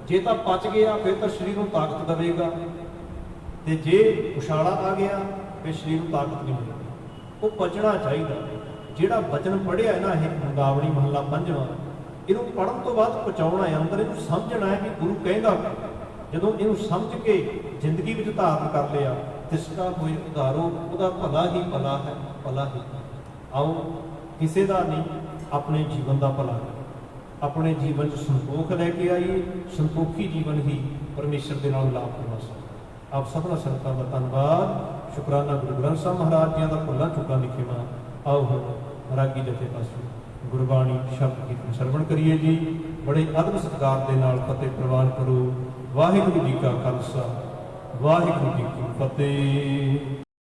जे तो पच गया फिर तो शरीर को ताकत देगा, ते जे उछाला आ गया फिर शरीर को ताकत नहीं मिलेगी। वो पचना चाहिए। जिहड़ा वचन पढ़िया है ना, ये मुंगावली महला पंजवां, इहनूं पढ़न तो बाद पहुँचाउणा है, अंदर इहनूं समझना है कि गुरु कहंदा। ਜਦੋਂ ਇਹਨੂੰ ਸਮਝ ਕੇ ਜ਼ਿੰਦਗੀ ਵਿੱਚ ਧਾਰਨ ਕਰ ਲਿਆ, ਤਿਸਕਾ ਹੋਏ ਉਧਾਰੋ, ਉਹਦਾ ਭਲਾ ਹੀ ਭਲਾ ਹੈ, ਭਲਾ ਹੀ। ਆਓ ਕਿਸੇ ਦਾ ਨਹੀਂ, ਆਪਣੇ ਜੀਵਨ ਦਾ ਭਲਾ ਕਰੀਏ, ਆਪਣੇ ਜੀਵਨ 'ਚ ਸੰਤੋਖ ਲੈ ਕੇ ਆਈਏ। ਸੰਤੋਖੀ ਜੀਵਨ ਹੀ ਪਰਮੇਸ਼ਰ ਦੇ ਨਾਲ ਲਾਭ ਕਰਵਾ ਸਕਦਾ। ਆਪ ਸਭਨਾਂ ਸੰਗਤਾਂ ਦਾ ਧੰਨਵਾਦ। ਸ਼ੁਕਰਾਨਾ ਗੁਰੂ ਗ੍ਰੰਥ ਸਾਹਿਬ ਮਹਾਰਾਜ ਜੀਆਂ ਦਾ ਭੁੱਲਾਂ ਚੁੱਕਾਂ ਲਿਖੇਵਾਂ। ਆਓ ਹੁਣ ਰਾਗੀ ਜਥੇ ਪਾਸੋਂ ਗੁਰਬਾਣੀ ਸ਼ਬਦ ਕੀਰਤਨ ਸਰਵਣ ਕਰੀਏ ਜੀ। ਬੜੇ ਅਦਬ ਸਤਿਕਾਰ ਦੇ ਨਾਲ ਫਤਿਹ ਪ੍ਰਵਾਨ ਕਰੋ। ਵਾਹਿਗੁਰੂ ਜੀ ਕਾ ਖਾਲਸਾ, ਵਾਹਿਗੁਰੂ ਜੀ ਕੀ ਫਤਿਹ।